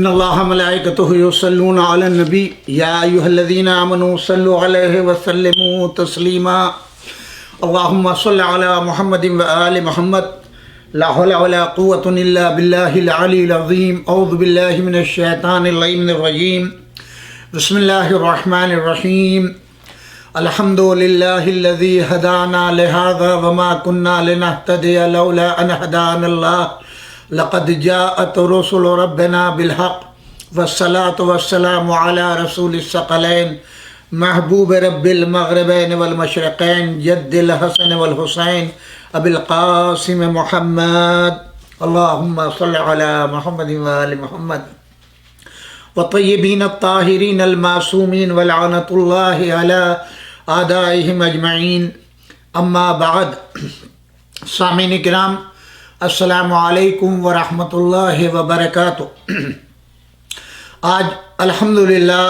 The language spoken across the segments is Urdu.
ان اللہ ملائکتہ یصلون علی النبی یا ایھا الذین آمنوا صلوا علیہ وسلموا تسلیما اللہم صل علی محمد وآل محمد لا حول ولا قوة الا باللہ العلی العظیم اعوذ باللہ من الشیطان اللعین الرجیم بسم اللہ الرحمن الرحیم الحمد للہ الذی ہدانا لہذا وما کنا لنہتدی لولا ان ہدانا اللہ لقد جاءت رسل ربنا بالحق والصلاة والسلام على رسول الثقلین محبوب رب المغربین والمشرقین جد الحسن والحسین ابی القاسم محمد اللہم صل علی محمد وآل محمد والطیبین الطاہرین المعصومین ولعنۃ اللہ علی اعدائہم اجمعین اما بعد سامعین کرام السلام علیکم ورحمۃ اللہ وبرکاتہ۔ آج الحمدللہ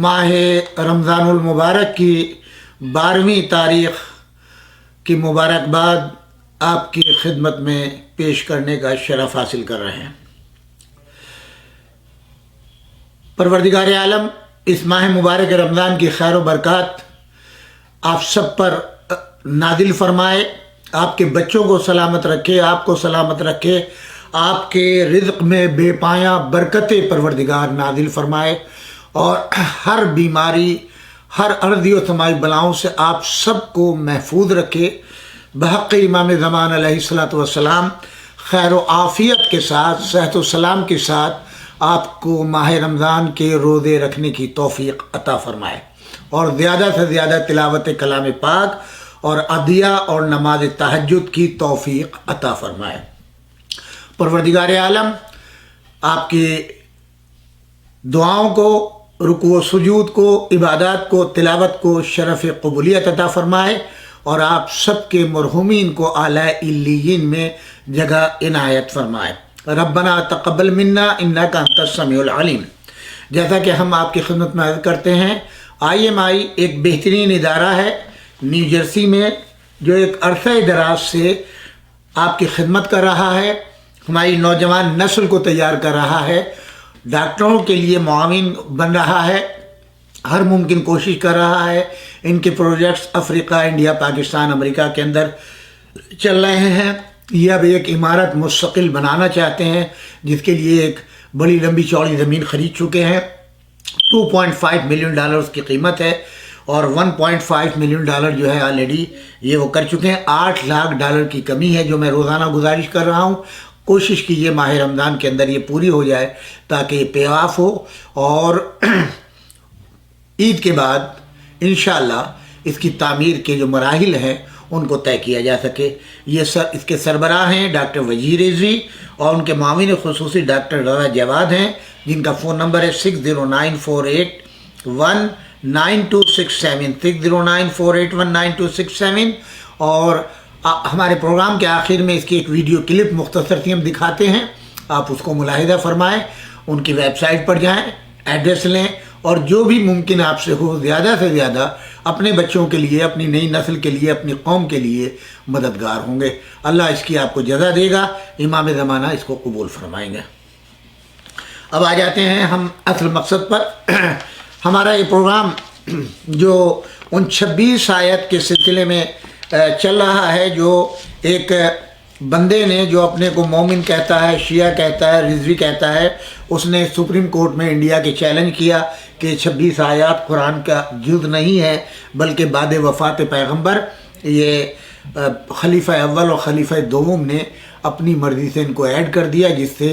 ماہ رمضان المبارک کی 12ویں تاریخ کی مبارکباد آپ کی خدمت میں پیش کرنے کا شرف حاصل کر رہے ہیں۔ پروردگار عالم اس ماہ مبارک رمضان کی خیر و برکات آپ سب پر نازل فرمائے، آپ کے بچوں کو سلامت رکھے، آپ کو سلامت رکھے، آپ کے رزق میں بے پایاں برکت پروردگار نازل فرمائے اور ہر بیماری، ہر ارضی و سمائی بلاؤں سے آپ سب کو محفوظ رکھے۔ بحق امام زمان علیہ الصلوۃ والسلام خیر و عافیت کے ساتھ، صحت و سلام کے ساتھ آپ کو ماہ رمضان کے روزے رکھنے کی توفیق عطا فرمائے اور زیادہ سے زیادہ تلاوت کلام پاک اور عدیہ اور نماز تہجد کی توفیق عطا فرمائے۔ پروردگار عالم آپ کی دعاؤں کو، رکوع و سجود کو، عبادات کو، تلاوت کو شرف قبولیت عطا فرمائے اور آپ سب کے مرحومین کو اعلیٰ علیین میں جگہ عنایت فرمائے۔ ربنا تقبل منا انک انت السمیع العلیم۔ جیسا کہ ہم آپ کی خدمت میں عرض کرتے ہیں، IMI ایک بہترین ادارہ ہے نیو جرسی میں جو ایک عرصہ دراز سے آپ کی خدمت کر رہا ہے، ہماری نوجوان نسل کو تیار کر رہا ہے، ڈاکٹروں کے لیے معاون بن رہا ہے، ہر ممکن کوشش کر رہا ہے۔ ان کے پروجیکٹس افریقہ، انڈیا، پاکستان، امریکہ کے اندر چل رہے ہیں۔ یہ اب ایک عمارت مستقل بنانا چاہتے ہیں جس کے لیے ایک بڑی لمبی چوڑی زمین خرید چکے ہیں۔ $2.5 ملین اس کی قیمت ہے اور $1.5 ملین جو ہے آلریڈی یہ وہ کر چکے ہیں۔ $8 لاکھ کی کمی ہے جو میں روزانہ گزارش کر رہا ہوں۔ کوشش کیجیے ماہ رمضان کے اندر یہ پوری ہو جائے تاکہ یہ پے آف ہو اور عید کے بعد انشاءاللہ اس کی تعمیر کے جو مراحل ہیں ان کو طے کیا جا سکے۔ یہ اس کے سربراہ ہیں ڈاکٹر وزیر رضوی اور ان کے معاون خصوصی ڈاکٹر رضا جواد ہیں جن کا فون نمبر ہے 6094819267 6094819267 اور ہمارے پروگرام کے آخر میں اس کی ایک ویڈیو کلپ مختصر سی ہم دکھاتے ہیں، آپ اس کو ملاحظہ فرمائیں، ان کی ویب سائٹ پر جائیں، ایڈریس لیں اور جو بھی ممکن آپ سے ہو زیادہ سے زیادہ اپنے بچوں کے لیے، اپنی نئی نسل کے لیے، اپنی قوم کے لیے مددگار ہوں گے۔ اللہ اس کی آپ کو جزا دے گا، امام زمانہ اس کو قبول فرمائیں گے۔ اب آ جاتے ہیں ہم اصل مقصد پر۔ ہمارا یہ پروگرام جو ان 26 آیت کے سلسلے میں چل رہا ہے، جو ایک بندے نے جو اپنے کو مومن کہتا ہے، شیعہ کہتا ہے، رضوی کہتا ہے، اس نے سپریم کورٹ میں انڈیا کے چیلنج کیا کہ 26 آیات قرآن کا جز نہیں ہے بلکہ بعد وفات پیغمبر یہ خلیفہ اول اور خلیفہ دوم نے اپنی مرضی سے ان کو ایڈ کر دیا، جس سے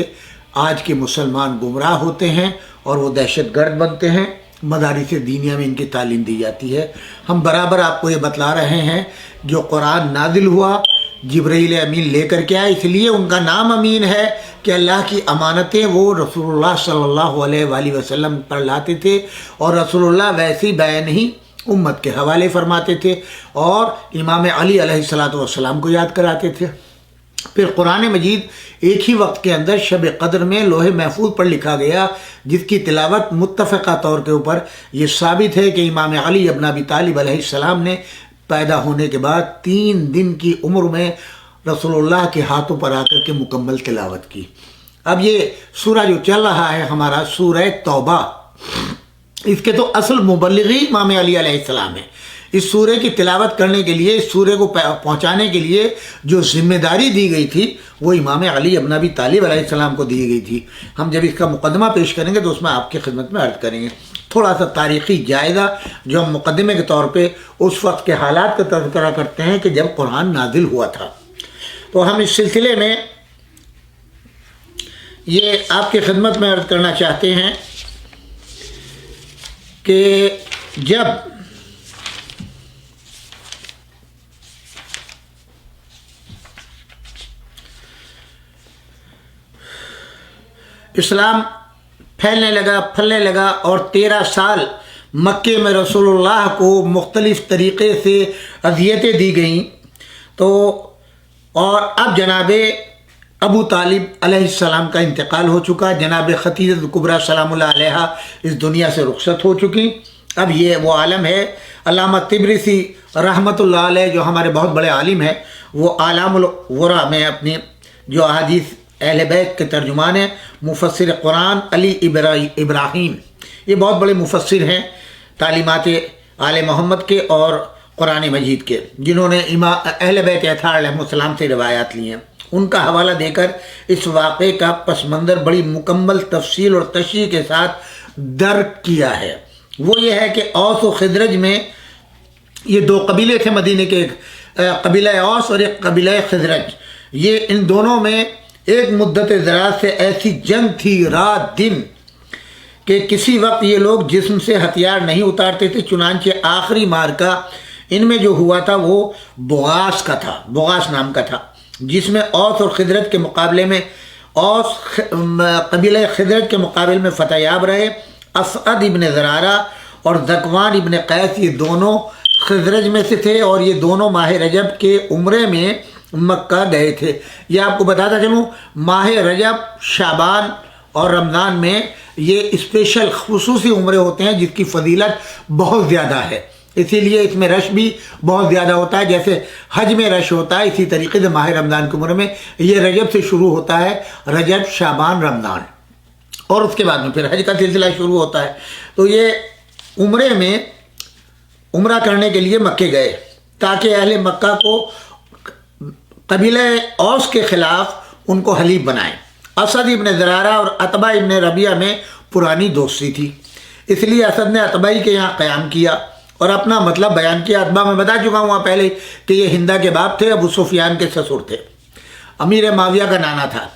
آج کے مسلمان گمراہ ہوتے ہیں اور وہ دہشت گرد بنتے ہیں۔ مدارس دینیہ میں ان کی تعلیم دی جاتی ہے۔ ہم برابر آپ کو یہ بتلا رہے ہیں جو قرآن نازل ہوا جبرائیل امین لے کر کے آئے، اس لیے ان کا نام امین ہے کہ اللہ کی امانتیں وہ رسول اللہ صلی اللہ علیہ وآلہ وسلم پر لاتے تھے اور رسول اللہ ویسی بیان ہی امت کے حوالے فرماتے تھے اور امام علی علیہ الصلوۃ والسلام کو یاد کراتے تھے۔ پھر قرآن مجید ایک ہی وقت کے اندر شب قدر میں لوح محفوظ پر لکھا گیا، جس کی تلاوت متفقہ طور کے اوپر یہ ثابت ہے کہ امام علی ابن ابی طالب علیہ السلام نے پیدا ہونے کے بعد 3 دن کی عمر میں رسول اللہ کے ہاتھوں پر آ کر کے مکمل تلاوت کی۔ اب یہ سورہ جو چل رہا ہے ہمارا سورہ توبہ، اس کے تو اصل مبلغی امام علی علیہ السلام ہے۔ اس سورے کی تلاوت کرنے کے لیے، اس سورے کو پہنچانے کے لیے جو ذمہ داری دی گئی تھی وہ امام علی ابن ابی طالب علیہ السلام کو دی گئی تھی۔ ہم جب اس کا مقدمہ پیش کریں گے تو اس میں آپ کی خدمت میں عرض کریں گے تھوڑا سا تاریخی جائزہ جو ہم مقدمے کے طور پہ اس وقت کے حالات کا تذکرہ کرتے ہیں کہ جب قرآن نازل ہوا تھا۔ تو ہم اس سلسلے میں یہ آپ کی خدمت میں عرض کرنا چاہتے ہیں کہ جب اسلام پھیلنے لگا، پھلنے لگا، اور 13 سال مکے میں رسول اللہ کو مختلف طریقے سے اذیتیں دی گئیں، تو اور اب جناب ابو طالب علیہ السلام کا انتقال ہو چکا، جناب خدیجہ کبریٰ سلام اللہ علیہا اس دنیا سے رخصت ہو چکی۔ اب یہ وہ عالم ہے، علامہ طبرسی رحمۃ اللہ علیہ جو ہمارے بہت بڑے عالم ہیں، وہ اعلام الورا میں اپنی جو احادیث اہل بیت کے ترجمان ہیں، مفسر قرآن علی ابراہیم، یہ بہت بڑے مفسر ہیں تعلیمات آل محمد کے اور قرآن مجید کے، جنہوں نے اہل بیت اطہار علیہ السلام سے روایات لی ہیں۔ ان کا حوالہ دے کر اس واقعے کا پس منظر بڑی مکمل تفصیل اور تشریح کے ساتھ درک کیا ہے۔ وہ یہ ہے کہ اوس و خزرج میں یہ دو قبیلے تھے مدینے کے، ایک قبیلہ اوس اور ایک قبیلہ خزرج، یہ ان دونوں میں ایک مدت دراز سے ایسی جنگ تھی رات دن کہ کسی وقت یہ لوگ جسم سے ہتھیار نہیں اتارتے تھے، چنانچہ آخری مارکہ ان میں جو ہوا تھا وہ بغاس کا تھا، بغاس نام کا تھا، جس میں اوس اور خزرج کے مقابلے میں اوس قبیلہ خزرج کے مقابلے میں فتح یاب رہے۔ اسعد ابن زرارہ اور ذکوان ابن قیس یہ دونوں خزرج میں سے تھے، اور یہ دونوں ماہ رجب کے عمرے میں مکہ گئے تھے۔ یہ آپ کو بتاتا چلوں، ماہ رجب، شعبان اور رمضان میں یہ اسپیشل خصوصی عمرے ہوتے ہیں جس کی فضیلت بہت زیادہ ہے، اسی لیے اس میں رش بھی بہت زیادہ ہوتا ہے۔ جیسے حج میں رش ہوتا ہے، اسی طریقے سے ماہ رمضان کے عمرے میں یہ رجب سے شروع ہوتا ہے، رجب، شعبان، رمضان، اور اس کے بعد میں پھر حج کا سلسلہ شروع ہوتا ہے۔ تو یہ عمرے میں عمرہ کرنے کے لیے مکے گئے تاکہ اہل مکہ کو قبیلہ اوس کے خلاف ان کو حلیف بنائیں۔ اسد ابن زرارہ اور عتبہ ابن ربیعہ میں پرانی دوستی تھی، اس لیے اسد نے عتبہ کے یہاں قیام کیا اور اپنا مطلب بیان کیا۔ عتبہ میں بتا چکا ہوں پہلے کہ یہ ہندہ کے باپ تھے، ابو سفیان کے سسر تھے، امیر معاویہ کا نانا تھا۔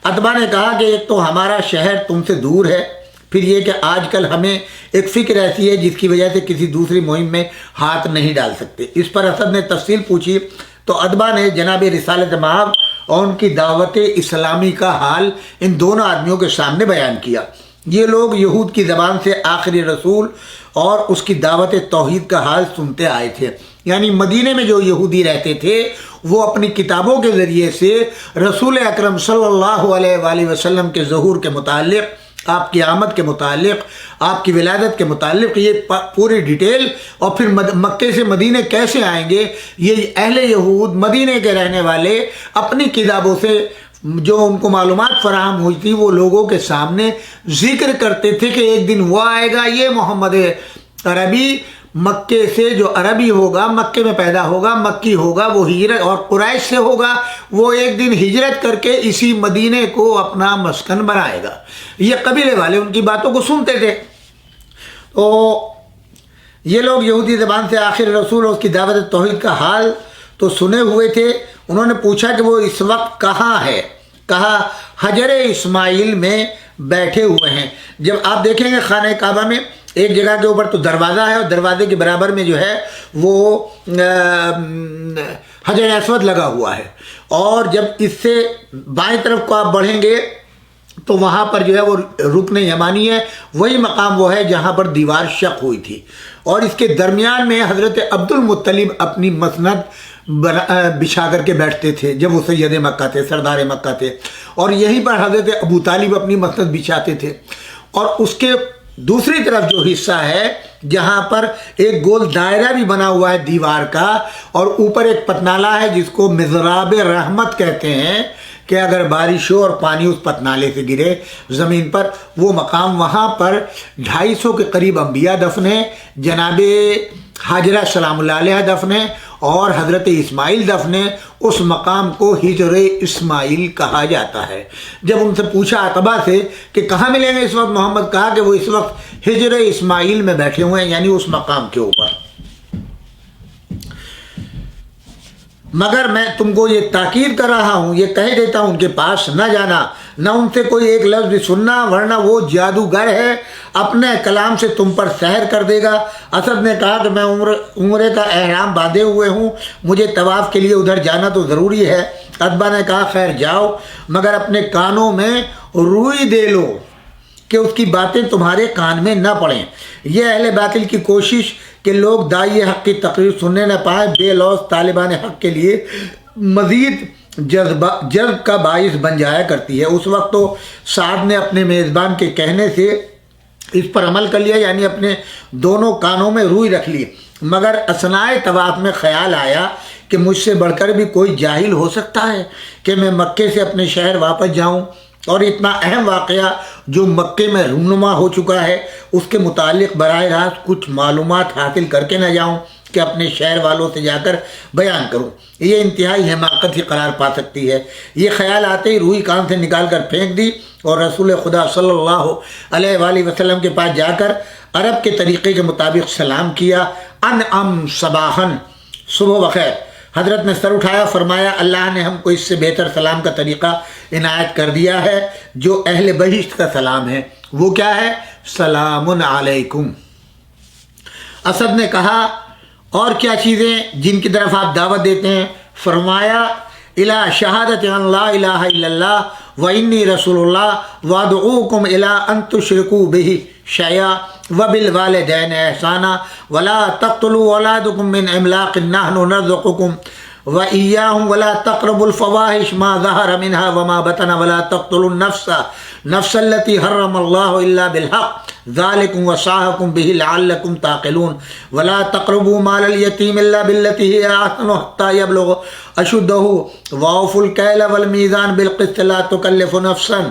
عتبہ نے کہا کہ ایک تو ہمارا شہر تم سے دور ہے، پھر یہ کہ آج کل ہمیں ایک فکر ایسی ہے جس کی وجہ سے کسی دوسری مہم میں ہاتھ نہیں ڈال سکتے۔ اس پر اسد نے تفصیل پوچھی تو عتبہ نے جناب رسالت مآب اور ان کی دعوت اسلامی کا حال ان دونوں آدمیوں کے سامنے بیان کیا۔ یہ لوگ یہود کی زبان سے آخری رسول اور اس کی دعوت توحید کا حال سنتے آئے تھے، یعنی مدینے میں جو یہودی رہتے تھے وہ اپنی کتابوں کے ذریعے سے رسول اکرم صلی اللہ علیہ وآلہ وسلم کے ظہور کے متعلق، آپ کی آمد کے متعلق، آپ کی ولادت کے متعلق یہ پوری ڈیٹیل، اور پھر مکے سے مدینے کیسے آئیں گے، یہ اہل یہود مدینے کے رہنے والے اپنی کتابوں سے جو ان کو معلومات فراہم ہوئی تھی وہ لوگوں کے سامنے ذکر کرتے تھے کہ ایک دن وہ آئے گا، یہ محمد عربی مکے سے جو عربی ہوگا، مکے میں پیدا ہوگا، مکی ہوگا، وہ ہجرت اور قریش سے ہوگا، وہ ایک دن ہجرت کر کے اسی مدینے کو اپنا مسکن بنائے گا۔ یہ قبیلے والے ان کی باتوں کو سنتے تھے۔ تو یہ لوگ یہودی زبان سے آخر رسول اور اس کی دعوت توحید کا حال تو سنے ہوئے تھے۔ انہوں نے پوچھا کہ وہ اس وقت کہاں ہے؟ کہا حجر اسماعیل میں بیٹھے ہوئے ہیں۔ جب آپ دیکھیں گے خانہ کعبہ میں ایک جگہ کے اوپر تو دروازہ ہے، اور دروازے کے برابر میں جو ہے وہ حجر اسود لگا ہوا ہے، اور جب اس سے بائیں طرف کو آپ بڑھیں گے تو وہاں پر جو ہے وہ رکن یمانی ہے، وہی مقام وہ ہے جہاں پر دیوار شق ہوئی تھی، اور اس کے درمیان میں حضرت عبد المطلب اپنی مسند بچھا کر کے بیٹھتے تھے جب وہ سید مکہ تھے، سردار مکہ تھے، اور یہیں پر حضرت ابو طالب اپنی مسند بچھاتے تھے۔ اور اس کے دوسری طرف جو حصہ ہے جہاں پر ایک گول دائرہ بھی بنا ہوا ہے دیوار کا، اور اوپر ایک پتنالہ ہے جس کو مضراب رحمت کہتے ہیں، کہ اگر بارش ہو اور پانی اس پتنالے سے گرے زمین پر، وہ مقام وہاں پر 250 کے قریب انبیاء دفن ہیں، جناب حاجرہ سلام اللہ علیہ دفن ہیں اور حضرت اسماعیل دفن ہیں۔ اس مقام کو ہجر اسماعیل کہا جاتا ہے۔ جب ان سے پوچھا عتبہ سے کہ کہاں ملیں گے اس وقت محمد، کہا کہ وہ اس وقت ہجر اسماعیل میں بیٹھے ہوئے ہیں، یعنی اس مقام کے اوپر۔ مگر میں تم کو یہ تاکید کر رہا ہوں، یہ کہہ دیتا ہوں ان کے پاس نہ جانا، نہ ان سے کوئی ایک لفظ بھی سننا، ورنہ وہ جادوگر ہے، اپنے کلام سے تم پر سحر کر دے گا۔ اسد نے کہا کہ میں عمرے کا احرام باندھے ہوئے ہوں، مجھے طواف کے لیے ادھر جانا تو ضروری ہے۔ عتبہ نے کہا خیر جاؤ، مگر اپنے کانوں میں روئی دے لو کہ اس کی باتیں تمہارے کان میں نہ پڑیں۔ یہ اہل باطل کی کوشش کہ لوگ داعی حق کی تقریر سننے نہ پائیں، بے لوث طالبان حق کے لیے مزید جذب کا باعث بن جایا کرتی ہے۔ اس وقت تو سعد نے اپنے میزبان کے کہنے سے اس پر عمل کر لیا، یعنی اپنے دونوں کانوں میں روئی رکھ لی، مگر اثناء طواف میں خیال آیا کہ مجھ سے بڑھ کر بھی کوئی جاہل ہو سکتا ہے کہ میں مکے سے اپنے شہر واپس جاؤں اور اتنا اہم واقعہ جو مکے میں رونما ہو چکا ہے اس کے متعلق براہ راست کچھ معلومات حاصل کر کے نہ جاؤں کہ اپنے شہر والوں سے جا کر بیان کروں، یہ انتہائی حماقت ہی قرار پا سکتی ہے۔ یہ خیال آتے ہی روئی کان سے نکال کر پھینک دی اور رسول خدا صلی اللہ علیہ وآلہ وسلم کے پاس جا کر عرب کے طریقے کے مطابق سلام کیا، صباحن، صبح بخیر۔ حضرت نے سر اٹھایا، فرمایا اللہ نے ہم کو اس سے بہتر سلام کا طریقہ عنایت کر دیا ہے جو اہل بہشت کا سلام ہے۔ وہ کیا ہے؟ سلام علیکم۔ اسد نے کہا اور کیا چیزیں جن کی طرف آپ دعوت دیتے ہیں؟ فرمایا الی شہادت ان لا الہ الا اللہ و انی رسول اللہ وادعوکم الی ان تشرکوا بہ شیئا وبالوالدین احسانا ولا تقتلوا اولادکم من املاق نحن نرزقکم وإياهم ولا تقربوا الفواحش ما ظهر منها وما بطن ولا تقتلوا النفس التي حرم الله إلا بالحق ذلكم وصاكم به لعلكم تعقلون ولا تقربوا مال اليتيم إلا بالتي هي أحسن حتى يبلغ أشده وأوفوا الكيل والميزان بالقسط لا تكلف نفسا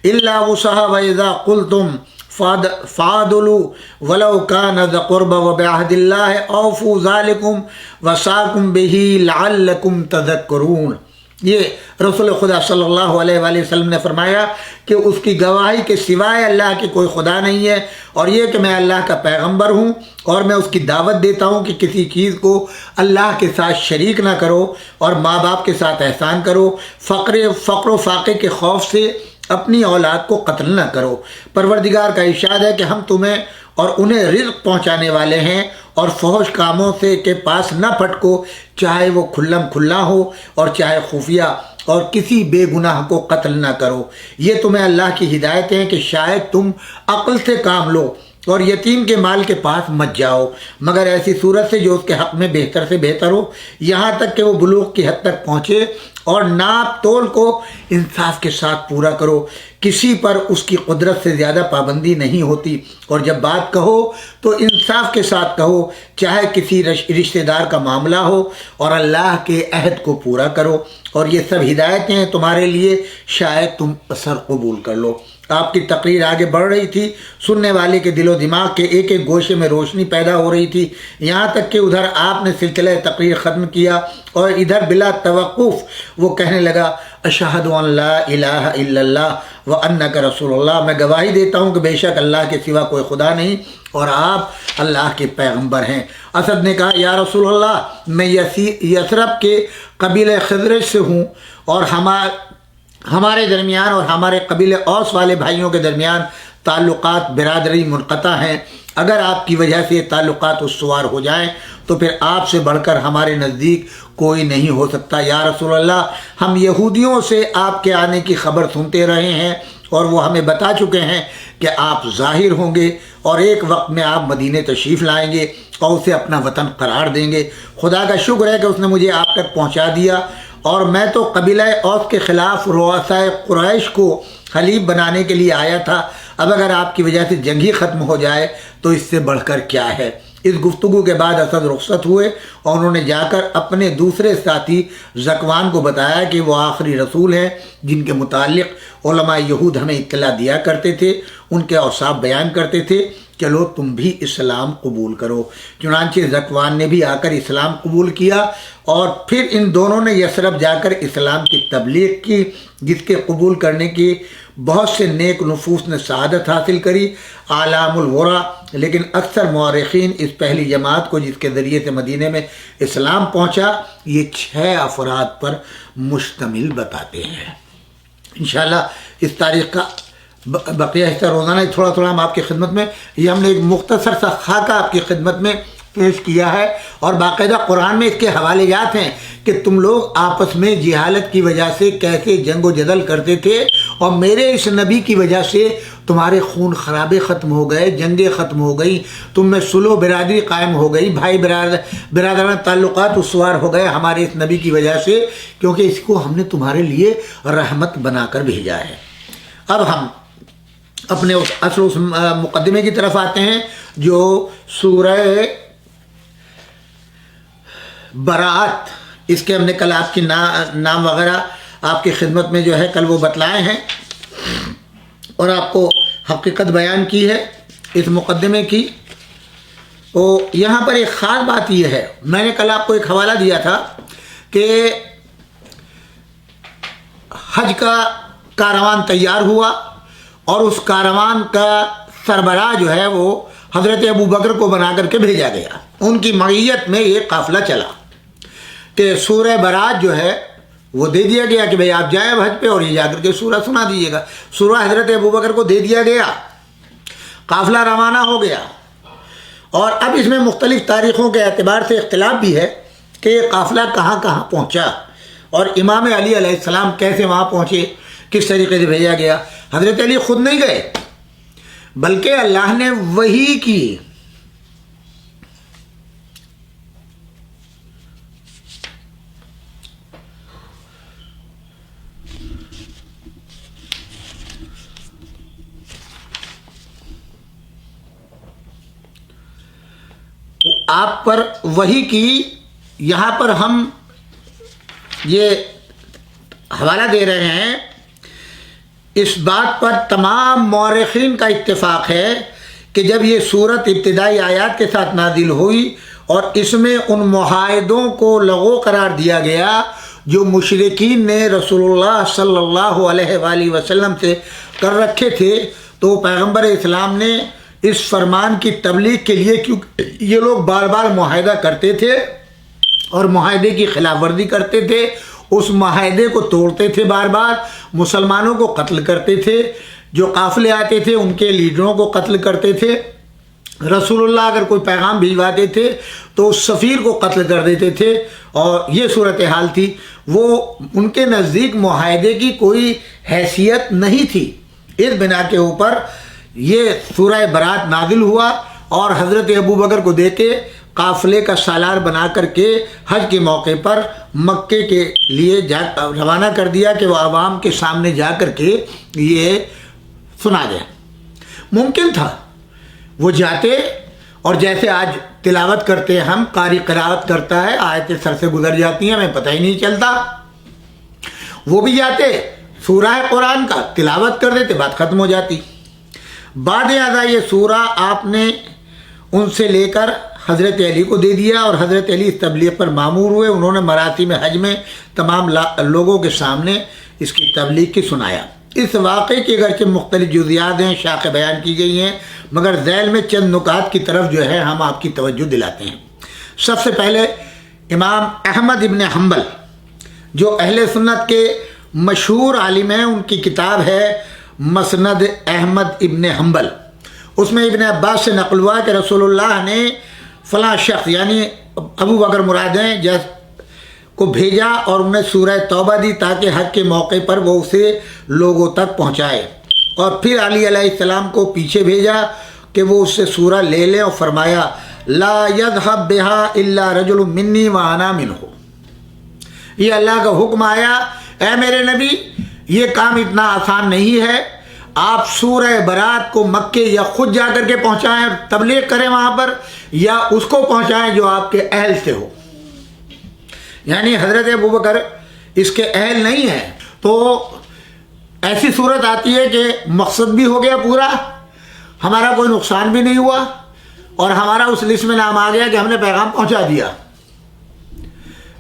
إلا وسعها وإذا قلتم فعدلوا ولو كان ذا قربى وبعهد الله اوفوا ذلكم وصاكم به لعلكم تذكرون۔ یہ رسول خدا صلی اللہ علیہ وآلہ وسلم نے فرمایا کہ اس کی گواہی کے سوائے اللہ کی کوئی خدا نہیں ہے، اور یہ کہ میں اللہ کا پیغمبر ہوں اور میں اس کی دعوت دیتا ہوں کہ کسی چیز کو اللہ کے ساتھ شریک نہ کرو اور ماں باپ کے ساتھ احسان کرو، فقر و فاقے کے خوف سے اپنی اولاد کو قتل نہ کرو۔ پروردگار کا ارشاد ہے کہ ہم تمہیں اور انہیں رزق پہنچانے والے ہیں، اور فحش کاموں سے کے پاس نہ پھٹکو، چاہے وہ کھلم کھلا ہو اور چاہے خفیہ، اور کسی بے گناہ کو قتل نہ کرو۔ یہ تمہیں اللہ کی ہدایت ہے کہ شاید تم عقل سے کام لو، اور یتیم کے مال کے پاس مت جاؤ مگر ایسی صورت سے جو اس کے حق میں بہتر سے بہتر ہو، یہاں تک کہ وہ بلوغ کی حد تک پہنچے، اور ناپ تول کو انصاف کے ساتھ پورا کرو، کسی پر اس کی قدرت سے زیادہ پابندی نہیں ہوتی، اور جب بات کہو تو انصاف کے ساتھ کہو، چاہے کسی رشتہ دار کا معاملہ ہو، اور اللہ کے عہد کو پورا کرو، اور یہ سب ہدایتیں ہیں تمہارے لیے، شاید تم اثر قبول کر لو۔ آپ کی تقریر آگے بڑھ رہی تھی، سننے والے کے دل و دماغ کے ایک ایک گوشے میں روشنی پیدا ہو رہی تھی، یہاں تک کہ ادھر آپ نے سلسلہ تقریر ختم کیا اور ادھر بلا توقف وہ کہنے لگا اشہد ان لا الہ الا اللہ وانک رسول اللہ، میں گواہی دیتا ہوں کہ بے شک اللہ کے سوا کوئی خدا نہیں اور آپ اللہ کے پیغمبر ہیں۔ اسد نے کہا یا رسول اللہ، میں یثرب کے قبیلہ خزرج سے ہوں، اور ہمارے درمیان اور ہمارے قبیلے اوس والے بھائیوں کے درمیان تعلقات برادری منقطع ہیں، اگر آپ کی وجہ سے یہ تعلقات استوار ہو جائیں تو پھر آپ سے بڑھ کر ہمارے نزدیک کوئی نہیں ہو سکتا۔ یا رسول اللہ، ہم یہودیوں سے آپ کے آنے کی خبر سنتے رہے ہیں اور وہ ہمیں بتا چکے ہیں کہ آپ ظاہر ہوں گے اور ایک وقت میں آپ مدینے تشریف لائیں گے اور اسے اپنا وطن قرار دیں گے۔ خدا کا شکر ہے کہ اس نے مجھے آپ تک پہنچا دیا، اور میں تو قبیلہ اوس کے خلاف رؤسائے قریش کو حلیف بنانے کے لیے آیا تھا، اب اگر آپ کی وجہ سے جنگ ہی ختم ہو جائے تو اس سے بڑھ کر کیا ہے۔ اس گفتگو کے بعد اسد رخصت ہوئے اور انہوں نے جا کر اپنے دوسرے ساتھی ذکوان کو بتایا کہ وہ آخری رسول ہیں جن کے متعلق علماء یہود ہمیں اطلاع دیا کرتے تھے، ان کے اوصاف بیان کرتے تھے، چلو تم بھی اسلام قبول کرو۔ چنانچہ ذکوان نے بھی آ کر اسلام قبول کیا اور پھر ان دونوں نے یثرب جا کر اسلام کی تبلیغ کی، جس کے قبول کرنے کی بہت سے نیک نفوس نے سعادت حاصل کری۔ اعلام الورا لیکن اکثر مورخین اس پہلی جماعت کو جس کے ذریعے سے مدینے میں اسلام پہنچا یہ 6 افراد پر مشتمل بتاتے ہیں۔ انشاءاللہ اس تاریخ کا بقیہ حصہ روزانہ تھوڑا تھوڑا ہم آپ کی خدمت میں، یہ ہم نے ایک مختصر سا خاکہ آپ کی خدمت میں پیش کیا ہے، اور باقاعدہ قرآن میں اس کے حوالے جات ہیں کہ تم لوگ آپس میں جہالت کی وجہ سے کیسے جنگ و جدل کرتے تھے، اور میرے اس نبی کی وجہ سے تمہارے خون خرابے ختم ہو گئے، جنگیں ختم ہو گئی، تم میں صلح و برادری قائم ہو گئی، بھائی برادران تعلقات استوار ہو گئے ہمارے اس نبی کی وجہ سے، کیونکہ اس کو ہم نے تمہارے لیے رحمت بنا کر بھیجا ہے۔ اب ہم اپنے اس مقدمے کی طرف آتے ہیں جو سورہ براءت، اس کے ہم نے کل آپ کی نام وغیرہ آپ کی خدمت میں جو ہے کل وہ بتلائے ہیں اور آپ کو حقیقت بیان کی ہے اس مقدمے کی۔ تو یہاں پر ایک خاص بات یہ ہے، میں نے کل آپ کو ایک حوالہ دیا تھا کہ حج کا کاروان تیار ہوا اور اس کاروان کا سربراہ جو ہے وہ حضرت ابو بکر کو بنا کر کے بھیجا گیا، ان کی معیت میں یہ قافلہ چلا کہ سورہ براءت جو ہے وہ دے دیا گیا کہ بھئی آپ جائیں حج پہ اور یہ جا کر کے سورہ سنا دیجیے گا۔ سورہ حضرت ابو بکر کو دے دیا گیا، قافلہ روانہ ہو گیا، اور اب اس میں مختلف تاریخوں کے اعتبار سے اختلاف بھی ہے کہ یہ قافلہ کہاں کہاں پہنچا اور امام علی علیہ السلام کیسے وہاں پہنچے، کس طریقے سے بھیجا گیا۔ حضرت علی خود نہیں گئے بلکہ اللہ نے وحی کی، آپ پر وحی کی۔ یہاں پر ہم یہ حوالہ دے رہے ہیں، اس بات پر تمام مورخین کا اتفاق ہے کہ جب یہ صورت ابتدائی آیات کے ساتھ نازل ہوئی اور اس میں ان معاہدوں کو لغو قرار دیا گیا جو مشرکین نے رسول اللہ صلی اللہ علیہ وآلہ وسلم سے کر رکھے تھے، تو پیغمبر اسلام نے اس فرمان کی تبلیغ کے لیے، کیونکہ یہ لوگ بار بار معاہدہ کرتے تھے اور معاہدے کی خلاف ورزی کرتے تھے، اس معاہدے کو توڑتے تھے، بار بار مسلمانوں کو قتل کرتے تھے، جو قافلے آتے تھے ان کے لیڈروں کو قتل کرتے تھے، رسول اللہ اگر کوئی پیغام بھجواتے تھے تو اس سفیر کو قتل کر دیتے تھے، اور یہ صورتحال تھی۔ وہ ان کے نزدیک معاہدے کی کوئی حیثیت نہیں تھی، اس بنا کے اوپر یہ سورہ براءت نازل ہوا اور حضرت ابو بکر کو دے کے قافلے کا سالار بنا کر کے حج کے موقع پر مکے کے لیے روانہ کر دیا کہ وہ عوام کے سامنے جا کر کے یہ سنا دیں۔ ممکن تھا وہ جاتے اور جیسے آج تلاوت کرتے ہیں ہم، قاری قرات کرتا ہے، آیتیں سر سے گزر جاتی ہیں، ہمیں پتہ ہی نہیں چلتا، وہ بھی جاتے سورہ قرآن کا تلاوت کر دیتے، بات ختم ہو جاتی۔ بعد ازاں یہ سورہ آپ نے ان سے لے کر حضرت علی کو دے دیا اور حضرت علی اس تبلیغ پر مامور ہوئے، انہوں نے مراسم حج میں تمام لوگوں کے سامنے اس کی تبلیغ کی سنایا۔ اس واقعے کی اگرچہ مختلف جزیات ہیں، شاخیں بیان کی گئی ہیں، مگر ذیل میں چند نکات کی طرف جو ہے ہم آپ کی توجہ دلاتے ہیں۔ سب سے پہلے امام احمد ابن حنبل جو اہل سنت کے مشہور عالم ہیں، ان کی کتاب ہے مسند احمد ابن حنبل، اس میں ابن عباس سے نقل ہوا کہ رسول اللہ نے فلاں شخص یعنی ابو بکر مراد ہیں کو بھیجا اور انہیں سورہ توبہ دی تاکہ حج کے موقع پر وہ اسے لوگوں تک پہنچائے، اور پھر علی علیہ السلام کو پیچھے بھیجا کہ وہ اس سے سورہ لے لیں، اور فرمایا لا یذهب بها الا رجل منی وانا منہ۔ یہ اللہ کا حکم آیا، اے میرے نبی یہ کام اتنا آسان نہیں ہے، آپ سورہ برات کو مکے یا خود جا کر کے پہنچائیں تبلیغ کریں وہاں پر، یا اس کو پہنچائیں جو آپ کے اہل سے ہو. یعنی حضرت ابوبکر اس کے اہل نہیں ہیں. تو ایسی صورت آتی ہے کہ مقصد بھی ہو گیا پورا، ہمارا کوئی نقصان بھی نہیں ہوا، اور ہمارا اس لسٹ میں نام آ گیا کہ ہم نے پیغام پہنچا دیا.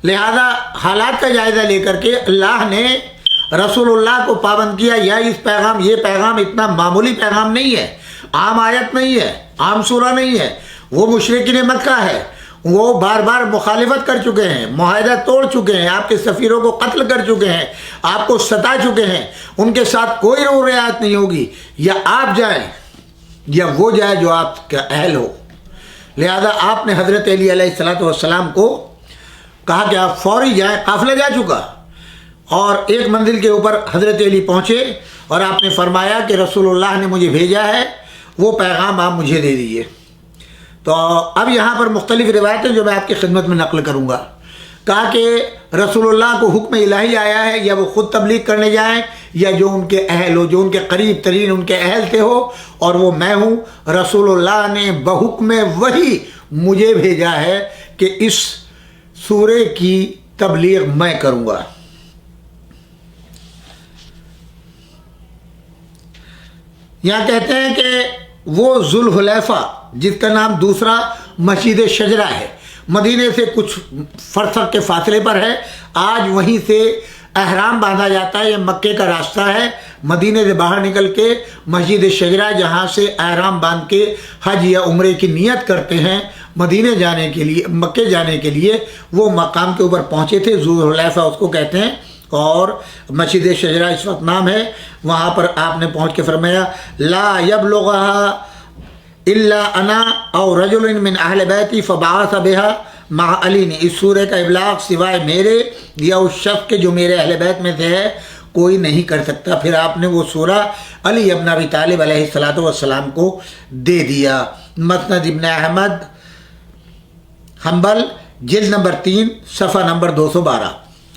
لہذا حالات کا جائزہ لے کر کے اللہ نے رسول اللہ کو پابند کیا. یا یہ پیغام اتنا معمولی پیغام نہیں ہے، عام آیت نہیں ہے، عام سورہ نہیں ہے. وہ مشرکین مکہ ہے، وہ بار بار مخالفت کر چکے ہیں، معاہدہ توڑ چکے ہیں، آپ کے سفیروں کو قتل کر چکے ہیں، آپ کو ستا چکے ہیں. ان کے ساتھ کوئی رعایت نہیں ہوگی، یا آپ جائیں یا وہ جائے جو آپ کا اہل ہو. لہذا آپ نے حضرت علی علیہ السلام کو کہا کہ آپ فوری جائیں. قافلہ جا چکا، اور ایک منزل کے اوپر حضرت علی پہنچے اور آپ نے فرمایا کہ رسول اللہ نے مجھے بھیجا ہے، وہ پیغام آپ مجھے دے دیجیے. تو اب یہاں پر مختلف روایتیں جو میں آپ کی خدمت میں نقل کروں گا. کہا کہ رسول اللہ کو حکم الہی آیا ہے، یا وہ خود تبلیغ کرنے جائیں یا جو ان کے اہل ہو، جو ان کے قریب ترین ان کے اہل سے ہو، اور وہ میں ہوں. رسول اللہ نے بحکم وحی مجھے بھیجا ہے کہ اس سورے کی تبلیغ میں کروں گا. یہاں کہتے ہیں کہ وہ ذوالحلیفہ جس کا نام دوسرا مسجد شجرہ ہے، مدینے سے کچھ فرسخ کے فاصلے پر ہے. آج وہیں سے احرام باندھا جاتا ہے، یہ مکے کا راستہ ہے. مدینے سے باہر نکل کے مسجد شجرہ، جہاں سے احرام باندھ کے حج یا عمرے کی نیت کرتے ہیں مدینے جانے کے لیے، مکے جانے کے لیے، وہ مقام کے اوپر پہنچے تھے. ذوالحلیفہ اس کو کہتے ہیں، اور مسجد شجرہ اس وقت نام ہے. وہاں پر آپ نے پہنچ کے فرمایا لا یبلغها الا انا او رجل من اہل بیتی فبعث بها مع علی. نے اس سورہ کا ابلاغ سوائے میرے یا اس شخص کے جو میرے اہل بیت میں سے ہے کوئی نہیں کر سکتا. پھر آپ نے وہ سورہ علی ابن ابی طالب علیہ السلام کو دے دیا. مسند ابن احمد حنبل جلد نمبر 3 صفحہ نمبر 212.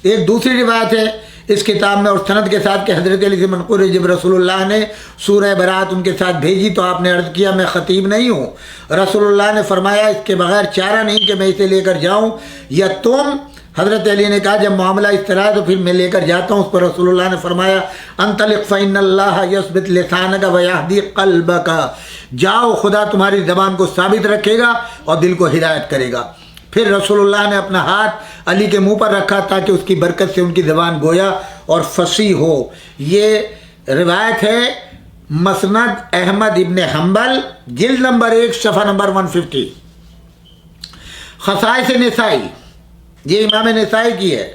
ایک دوسری روایت ہے اس کتاب میں اور سند کے ساتھ کہ حضرت علی سے منقول ہے جب رسول اللہ نے سورہ برات ان کے ساتھ بھیجی تو آپ نے عرض کیا میں خطیب نہیں ہوں. رسول اللہ نے فرمایا اس کے بغیر چارہ نہیں کہ میں اسے لے کر جاؤں یا تم. حضرت علی نے کہا جب معاملہ اس طرح ہے تو پھر میں لے کر جاتا ہوں. اس پر رسول اللہ نے فرمایا انطلق فإن اللہ یثبت لسانک ویہدی قلبک. جاؤ، خدا تمہاری زبان کو ثابت رکھے گا اور دل کو ہدایت کرے گا. پھر رسول اللہ نے اپنا ہاتھ علی کے منہ پر رکھا تاکہ اس کی برکت سے ان کی زبان گویا اور فصیح ہو. یہ روایت ہے مسند احمد ابن حنبل جلد نمبر 1 صفحہ نمبر 150. خصائص نسائی، یہ امام نسائی کی ہے،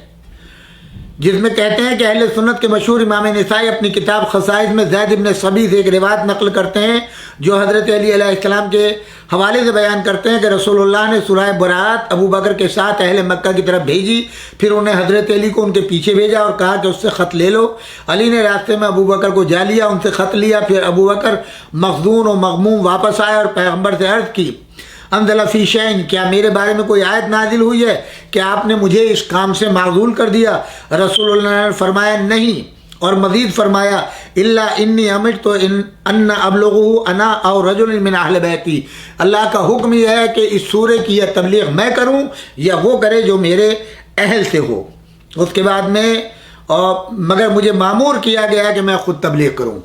جس میں کہتے ہیں کہ اہل سنت کے مشہور امام نسائی اپنی کتاب خصائص میں زید ابن صبی سے ایک روایت نقل کرتے ہیں جو حضرت علی علیہ السلام کے حوالے سے بیان کرتے ہیں کہ رسول اللہ نے سورہ برات ابو بکر کے ساتھ اہل مکہ کی طرف بھیجی. پھر انہیں حضرت علی کو ان کے پیچھے بھیجا اور کہا کہ اس سے خط لے لو. علی نے راستے میں ابو بکر کو جا لیا، ان سے خط لیا. پھر ابو بکر مخزون و مغموم واپس آئے اور پیغمبر سے عرض کی انزل فی شیء، کیا میرے بارے میں کوئی آیت نازل ہوئی ہے کہ آپ نے مجھے اس کام سے معزول کر دیا؟ رسول اللہ نے فرمایا نہیں، اور مزید فرمایا الا انی امرت ان ابلغه انا او رجل من اہل بیتی. اللہ کا حکم یہ ہے کہ اس سورے کی یہ تبلیغ میں کروں یا وہ کرے جو میرے اہل سے ہو. اس کے بعد میں مگر مجھے مامور کیا گیا کہ میں خود تبلیغ کروں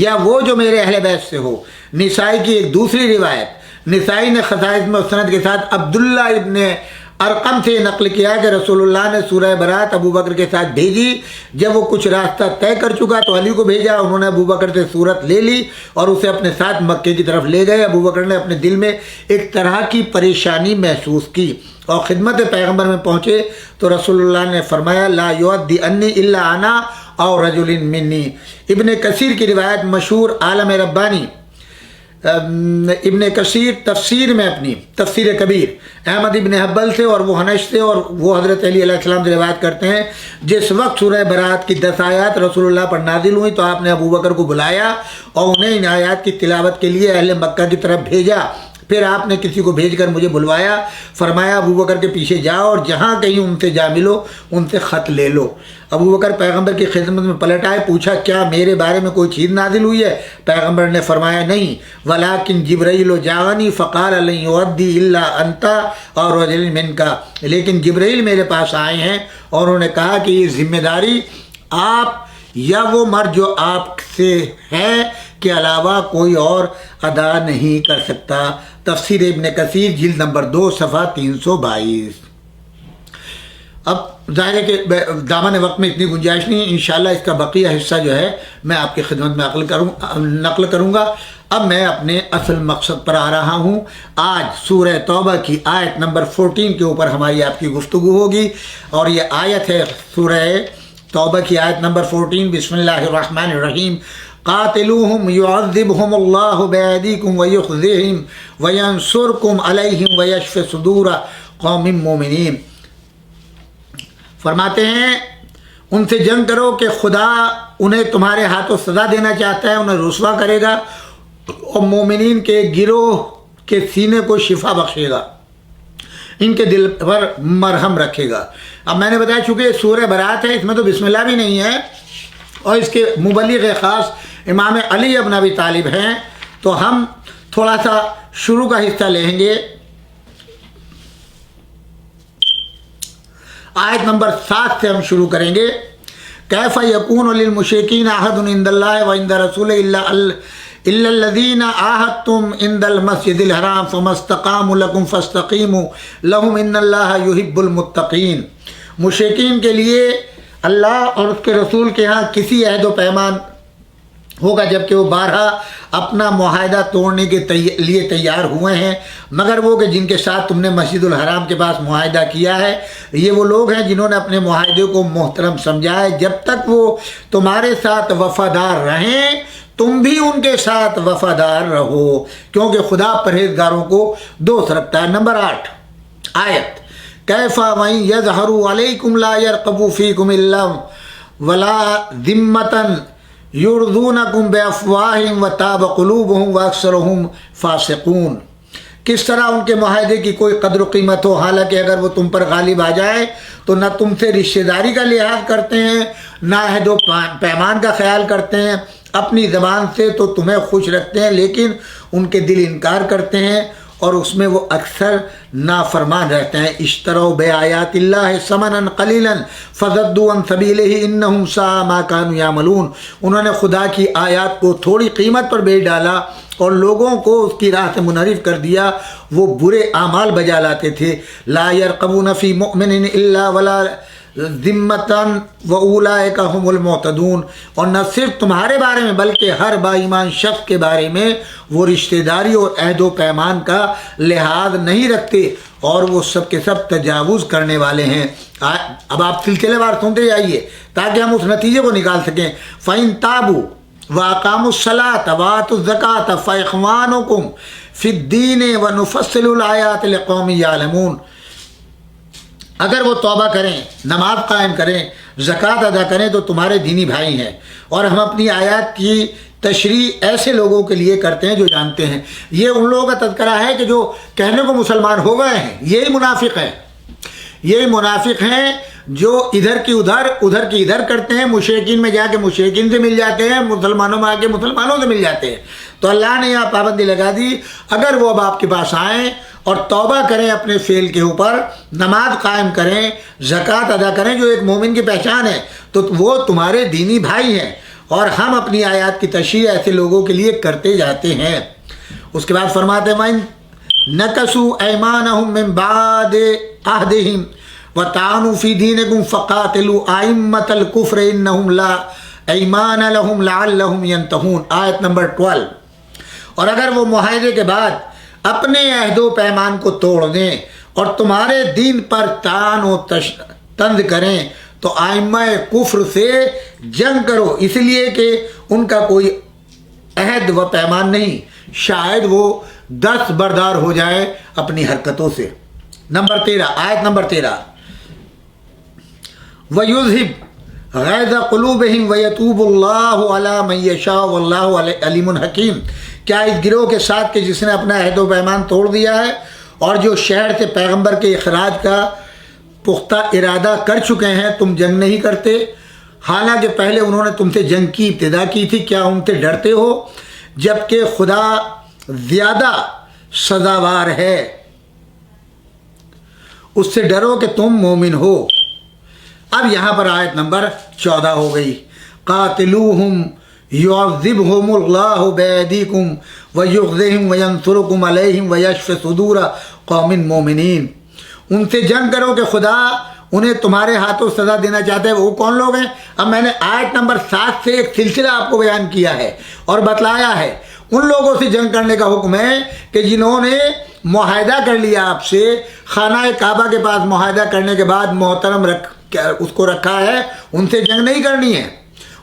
یا وہ جو میرے اہل بیت سے ہو. نسائی کی ایک دوسری روایت، نسائی نے خصائص میں سند کے ساتھ عبداللہ ابن ارقم سے نقل کیا کہ رسول اللہ نے سورہ برات ابو بکر کے ساتھ بھیجی. جب وہ کچھ راستہ طے کر چکا تو علی کو بھیجا. انہوں نے ابو بکر سے صورت لے لی اور اسے اپنے ساتھ مکے کی طرف لے گئے. ابو بکر نے اپنے دل میں ایک طرح کی پریشانی محسوس کی اور خدمت پیغمبر میں پہنچے تو رسول اللہ نے فرمایا لا یؤدی انی الا انا او رجل منی. ابن کثیر کی روایت مشہور عالم ربانی ابن کثیر تفسیر میں اپنی تفسیر کبیر احمد ابن حنبل سے اور وہ حنش سے اور وہ حضرت علی علیہ السلام سے روایت کرتے ہیں جس وقت سورہ برات کی 10 آیات رسول اللہ پر نازل ہوئی تو آپ نے ابو بکر کو بلایا اور انہیں ان آیات کی تلاوت کے لیے اہل مکہ کی طرف بھیجا. پھر آپ نے کسی کو بھیج کر مجھے بلوایا، فرمایا ابو بکر کے پیچھے جاؤ اور جہاں کہیں ان سے جا ملو ان سے خط لے لو۔ ابو بکر پیغمبر کی خدمت میں پلٹ آئے، پوچھا کیا میرے بارے میں کوئی چیز نازل ہوئی ہے؟ پیغمبر نے فرمایا نہیں، ولیکن جبرائیل جاءنی فقال لن یؤدی الا انت اور رجل منک، لیکن جبرائیل میرے پاس آئے ہیں اور انہوں نے کہا کہ یہ ذمہ داری آپ یا وہ مرد جو آپ سے ہے کے علاوہ کوئی اور ادا نہیں کر سکتا۔ تفسیر ابن کثیر جلد نمبر 2 صفحہ 322۔ اب ظاہر ہے کہ دامن وقت میں اتنی گنجائش نہیں ہے، انشاءاللہ اس کا بقیہ حصہ جو ہے میں آپ کی خدمت میں نقل کروں گا۔ اب میں اپنے اصل مقصد پر آ رہا ہوں۔ آج سورہ توبہ کی آیت نمبر 14 کے اوپر ہماری آپ کی گفتگو ہوگی، اور یہ آیت ہے سورہ توبہ کی آیت نمبر 14۔ بسم اللہ الرحمن الرحیم۔ قاتلوہم یعذبہم اللہ بایدیکم ویخزیہم وینصرکم علیہم ویشف صدور قوم مومنین۔ فرماتے ہیں ان سے جنگ کرو کہ خدا انہیں تمہارے ہاتھوں سزا دینا چاہتا ہے، انہیں رسوا کرے گا اور مومنین کے گروہ کے سینے کو شفا بخشے گا، ان کے دل پر مرہم رکھے گا۔ اب میں نے بتایا چونکہ سورہ برات ہے، اس میں تو بسم اللہ بھی نہیں ہے، اور اس کے مبلغ خاص امام علی ابن ابی طالب ہیں، تو ہم تھوڑا سا شروع کا حصہ لیں گے۔ آیت نمبر 7 سے ہم شروع کریں گے۔ کیف یکون للمشرکین عہد عند اللہ وعند رسولہ الا الذین عاہدتم عند المسجد الحرام فما استقاموا لکم فاستقیموا لہم ان اللہ یحب المتقین۔ مشرکین کے لیے اللہ اور اس کے رسول کے ہاں کسی عہد و پیمان ہوگا جبکہ وہ بارہا اپنا معاہدہ توڑنے کے لیے تیار ہوئے ہیں، مگر وہ کہ جن کے ساتھ تم نے مسجد الحرام کے پاس معاہدہ کیا ہے، یہ وہ لوگ ہیں جنہوں نے اپنے معاہدے کو محترم سمجھا ہے۔ جب تک وہ تمہارے ساتھ وفادار رہیں تم بھی ان کے ساتھ وفادار رہو، کیونکہ خدا پرہیزگاروں کو دوست رکھتا ہے۔ نمبر 8 آیت۔ کیف وَإِن يَظْهَرُوا عَلَيْكُمْ لَا يَرْقُبُوا فِيكُمْ إِلَّا وَلَا ذِمَّةً یردونکم بافواہہم وتاب قلوبہم واکثرہم فاسقون۔ کس طرح ان کے معاہدے کی کوئی قدر و قیمت ہو، حالانکہ اگر وہ تم پر غالب آ جائے تو نہ تم سے رشتہ داری کا لحاظ کرتے ہیں، نہ عہد و پیمان کا خیال کرتے ہیں، اپنی زبان سے تو تمہیں خوش رکھتے ہیں لیکن ان کے دل انکار کرتے ہیں اور اس میں وہ اکثر نافرمان رہتے ہیں۔ اشتروا بآیات اللہ ثمنا قلیلا فصدوا عن سبیلہ انہم ساء ما کانوا یعملون۔ انہوں نے خدا کی آیات کو تھوڑی قیمت پر بیچ ڈالا اور لوگوں کو اس کی راہ سے منحرف کر دیا، وہ برے اعمال بجا لاتے تھے۔ لا یرقبون فی مؤمن الا ولا ذمتاً واولئک هم المعتدون۔ اور نہ صرف تمہارے بارے میں بلکہ ہر با ایمان شخص کے بارے میں وہ رشتہ داری اور عہد و پیمان کا لحاظ نہیں رکھتے اور وہ سب کے سب تجاوز کرنے والے ہیں۔ اب آپ سلسلے وار سنتے جائیے تاکہ ہم اس نتیجے کو نکال سکیں۔ فَإِن تَابُوا وَأَقَامُوا الصَّلَاةَ وَآتُوا الزَّكَاةَ فَإِخْوَانُكُمْ فِي الدِّينِ وَنُفَصِّلُ الْآيَاتِ لِقَوْمٍ يَعْلَمُونَ۔ اگر وہ توبہ کریں، نماز قائم کریں، زکوٰۃ ادا کریں تو تمہارے دینی بھائی ہیں، اور ہم اپنی آیات کی تشریح ایسے لوگوں کے لیے کرتے ہیں جو جانتے ہیں۔ یہ ان لوگوں کا تذکرہ ہے کہ جو کہنے کو مسلمان ہو گئے ہیں، یہی منافق ہیں، یہی منافق ہیں جو ادھر کی ادھر ادھر کی ادھر کرتے ہیں، مشرکین میں جا کے مشرکین سے مل جاتے ہیں، مسلمانوں میں آ کے مسلمانوں سے مل جاتے ہیں۔ تو اللہ نے یہاں پابندی لگا دی، اگر وہ اب آپ کے پاس آئیں اور توبہ کریں اپنے فعل کے اوپر، نماز قائم کریں، زکوٰۃ ادا کریں جو ایک مومن کی پہچان ہے، تو وہ تمہارے دینی بھائی ہیں، اور ہم اپنی آیات کی تشریح ایسے لوگوں کے لیے کرتے جاتے ہیں۔ اس کے بعد فرماتے ہیں وَإِن نَكَثُوا أَيْمَانَهُم مِّن بَعْدِ عَهْدِهِمْ وَطَعَنُوا فِي دِينِكُمْ فَقَاتِلُوا أَئِمَّةَ الْكُفْرِ إِنَّهُمْ لَا أَيْمَانَ لَهُمْ لَعَلَّهُمْ يَنْتَهُونَ۔ آیت نمبر 12۔ اور اگر وہ معاہدے کے بعد اپنے عہد و پیمان کو توڑ دیں اور تمہارے دین پر طعن و طنز کریں تو ائمہ کفر سے جنگ کرو، اس لیے کہ ان کا کوئی عہد و پیمان نہیں، شاید وہ دست بردار ہو جائے اپنی حرکتوں سے۔ نمبر 13 آیت نمبر 13۔ وَيُذْهِبْ غَيْظَ قُلُوبِهِمْ وَيَتُوبُ اللَّهُ عَلَى مَن يَشَاءُ وَاللَّهُ عَلِيمٌ حَكِيمٌ۔ کیا اس گروہ کے ساتھ کہ جس نے اپنا عہد و پیمان توڑ دیا ہے اور جو شہر سے پیغمبر کے اخراج کا پختہ ارادہ کر چکے ہیں تم جنگ نہیں کرتے، حالانکہ پہلے انہوں نے تم سے جنگ کی ابتدا کی تھی؟ کیا ان سے ڈرتے ہو جبکہ خدا زیادہ سزاوار ہے؟ اس سے ڈرو کہ تم مومن ہو۔ اب یہاں پر آیت نمبر 14 ہو گئی، قاتلوہم یعذبہم اللہ بایدیکم ویخزہم وینصرکم علیہم ویشف صدور قوم مومنین۔ ان سے جنگ کرو کہ خدا انہیں تمہارے ہاتھوں سزا دینا چاہتا ہے۔ وہ کون لوگ ہیں؟ اب میں نے آیت نمبر 7 سے ایک سلسلہ آپ کو بیان کیا ہے اور بتلایا ہے، ان لوگوں سے جنگ کرنے کا حکم ہے کہ جنہوں نے معاہدہ کر لیا آپ سے، خانہ کعبہ کے پاس معاہدہ کرنے کے بعد محترم اس کو رکھا ہے، ان سے جنگ نہیں کرنی ہے،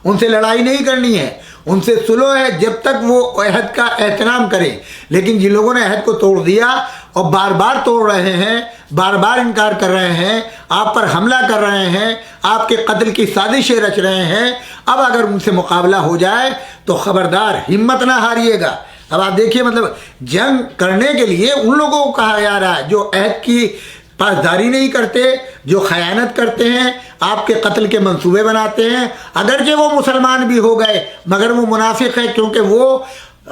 ان سے لڑائی نہیں کرنی ہے، ان سے صلح ہے جب تک وہ عہد کا احترام کریں۔ لیکن جن لوگوں نے عہد کو توڑ دیا اور بار بار توڑ رہے ہیں، بار بار انکار کر رہے ہیں، آپ پر حملہ کر رہے ہیں، آپ کے قتل کی سازشیں رچ رہے ہیں، اب اگر ان سے مقابلہ ہو جائے تو خبردار ہمت نہ ہاریے گا۔ اب آپ دیکھیے، مطلب جنگ کرنے کے لیے ان لوگوں کو کہا جا رہا ہے جو عہد کی پاسداری نہیں کرتے، جو خیانت کرتے ہیں، آپ کے قتل کے منصوبے بناتے ہیں، اگرچہ وہ مسلمان بھی ہو گئے مگر وہ منافق ہے، کیونکہ وہ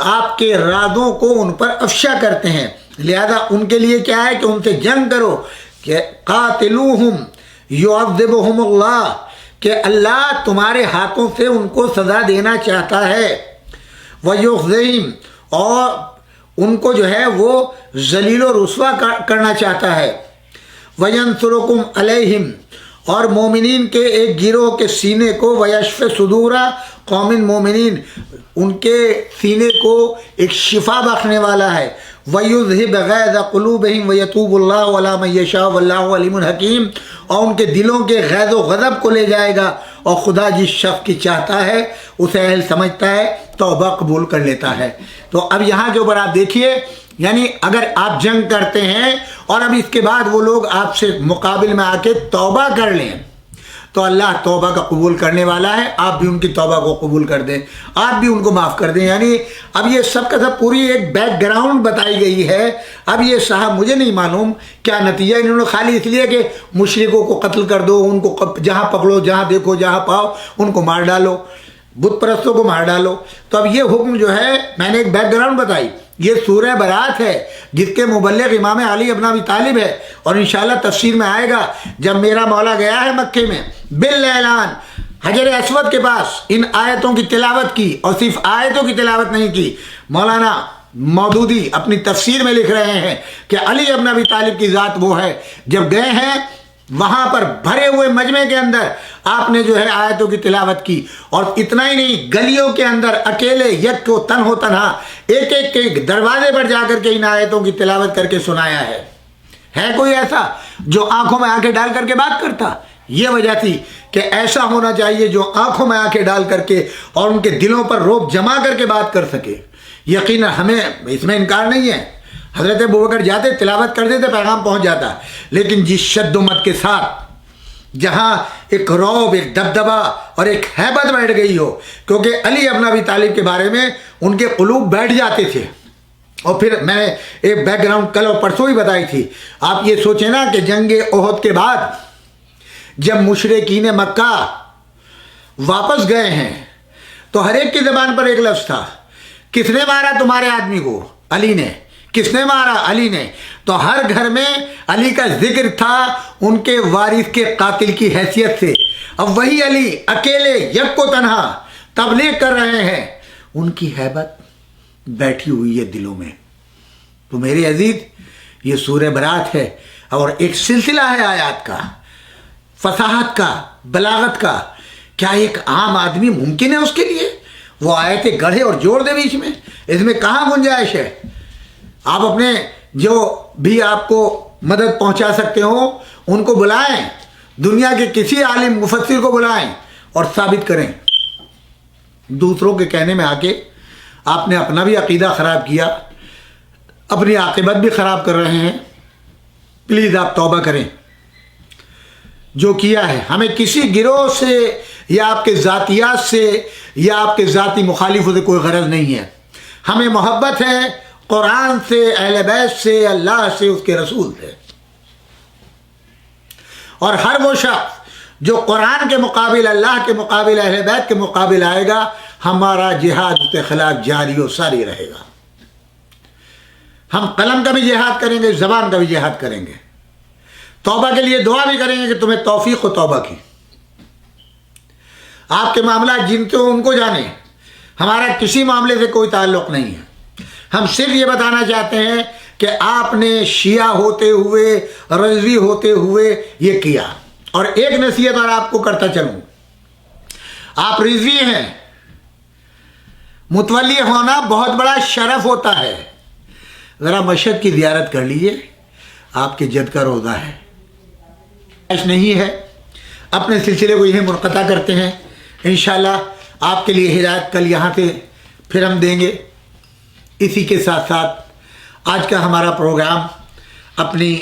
آپ کے رازوں کو ان پر افشا کرتے ہیں۔ لہذا ان کے لیے کیا ہے کہ ان سے جنگ کرو، کہ قاتلوہم یعذبہم اللہ، کہ اللہ تمہارے ہاتھوں سے ان کو سزا دینا چاہتا ہے، ویخزہم، اور ان کو جو ہے وہ ذلیل و رسوا کرنا چاہتا ہے، وینصرکم علیہم، اور مومنین کے ایک گروہ کے سینے کو، ویشف صدور قوم مومنین، ان کے سینے کو ایک شفا بخشنے والا ہے، ویذہب غیظ قلوبہم ویتوب اللہ علی من یشاء واللہ علیم حکیم، اور ان کے دلوں کے غیظ و غضب کو لے جائے گا، اور خدا جس شخص کی چاہتا ہے اسے اہل سمجھتا ہے، توبہ قبول کر لیتا ہے۔ تو اب یہاں کے اوپر آپ دیکھیے، یعنی اگر آپ جنگ کرتے ہیں اور اب اس کے بعد وہ لوگ آپ سے مقابل میں آ کے توبہ کر لیں تو اللہ توبہ کا قبول کرنے والا ہے، آپ بھی ان کی توبہ کو قبول کر دیں، آپ بھی ان کو معاف کر دیں۔ یعنی اب یہ سب کا سب پوری ایک بیک گراؤنڈ بتائی گئی ہے۔ اب یہ صاحب مجھے نہیں معلوم کیا نتیجہ، انہوں نے خالی اس لیے کہ مشرکوں کو قتل کر دو، ان کو جہاں پکڑو، جہاں دیکھو، جہاں پاؤ ان کو مار ڈالو، بت پرستوں کو مار ڈالو۔ تو اب یہ حکم جو ہے، میں نے ایک بیک گراؤنڈ بتائی، یہ سورہ برات ہے جس کے مبلغ امام علی ابن ابی طالب ہے، اور انشاءاللہ تفسیر میں آئے گا جب میرا مولا گیا ہے مکے میں بالاعلان حجر اسود کے پاس ان آیتوں کی تلاوت کی، اور صرف آیتوں کی تلاوت نہیں کی۔ مولانا مودودی اپنی تفسیر میں لکھ رہے ہیں کہ علی ابن ابی طالب کی ذات وہ ہے، جب گئے ہیں وہاں پر بھرے ہوئے مجمع کے اندر آپ نے جو ہے آیتوں کی تلاوت کی، اور اتنا ہی نہیں، گلیوں کے اندر اکیلے یک کو تنہا ایک ایک کے دروازے پر جا کر کے ان آیتوں کی تلاوت کر کے سنایا ہے۔ ہے کوئی ایسا جو آنکھوں میں آنکھیں ڈال کر کے بات کرتا؟ یہ وجہ تھی کہ ایسا ہونا چاہیے جو آنکھوں میں آنکھیں ڈال کر کے اور ان کے دلوں پر رعب جما کر کے بات کر سکے۔ یقیناً ہمیں اس میں انکار نہیں ہے، حضرت ابوبکر جاتے تلاوت کرتے تھے، پیغام پہنچ جاتا، لیکن جس شد و مت کے ساتھ جہاں ایک رعب، ایک دبدبا اور ایک ہیبت بیٹھ گئی ہو، کیونکہ علی ابن ابی طالب کے بارے میں ان کے قلوب بیٹھ جاتے تھے۔ اور پھر میں نے ایک بیک گراؤنڈ کل اور پرسوں ہی بتائی تھی، آپ یہ سوچیں نا کہ جنگ احد کے بعد جب مشرکین مکہ واپس گئے ہیں تو ہر ایک کی زبان پر ایک لفظ تھا، کس نے مارا تمہارے آدمی کو؟ علی نے۔ کس نے مارا؟ علی نے۔ تو ہر گھر میں علی کا ذکر تھا ان کے وارث کے قاتل کی حیثیت سے۔ اب وہی علی اکیلے یک کو تنہا تبلیغ کر رہے ہیں، ان کی ہیبت بیٹھی ہوئی ہے دلوں میں۔ تو میرے عزیز، یہ سورہ برات ہے اور ایک سلسلہ ہے آیات کا، فصاحت کا، بلاغت کا۔ کیا ایک عام آدمی ممکن ہے اس کے لیے وہ آیتیں گڑھے اور جوڑ دے بیچ میں؟ اس میں کہاں گنجائش ہے؟ آپ اپنے جو بھی آپ کو مدد پہنچا سکتے ہو ان کو بلائیں، دنیا کے کسی عالم مفسر کو بلائیں اور ثابت کریں۔ دوسروں کے کہنے میں آ کے آپ نے اپنا بھی عقیدہ خراب کیا، اپنی عاقبت بھی خراب کر رہے ہیں۔ پلیز آپ توبہ کریں۔ جو کیا ہے، ہمیں کسی گروہ سے یا آپ کے ذاتیات سے یا آپ کے ذاتی مخالفوں سے کوئی غرض نہیں ہے۔ ہمیں محبت ہے قرآن سے، اہل بیت سے، اللہ سے، اس کے رسول سے. اور ہر وہ شخص جو قرآن کے مقابل، اللہ کے مقابل، اہل بیت کے مقابل آئے گا، ہمارا جہاد اس کے خلاف جاری و ساری رہے گا. ہم قلم کا بھی جہاد کریں گے، زبان کا بھی جہاد کریں گے. توبہ کے لیے دعا بھی کریں گے کہ تمہیں توفیق و توبہ کی. آپ کے معاملات جن کو ان کو جانے، ہمارا کسی معاملے سے کوئی تعلق نہیں ہے. ہم صرف یہ بتانا چاہتے ہیں کہ آپ نے شیعہ ہوتے ہوئے، رضوی ہوتے ہوئے یہ کیا. اور ایک نصیحت اور آپ کو کرتا چلوں، آپ رضوی ہیں، متولی ہونا بہت بڑا شرف ہوتا ہے. ذرا مشہد کی زیارت کر لیجئے، آپ کے جد کا روزہ ہے. نہیں ہے، اپنے سلسلے کو یہیں منقطع کرتے ہیں. انشاءاللہ آپ کے لیے ہدایت کل یہاں سے پھر ہم دیں گے. اسی کے ساتھ ساتھ آج کا ہمارا پروگرام اپنی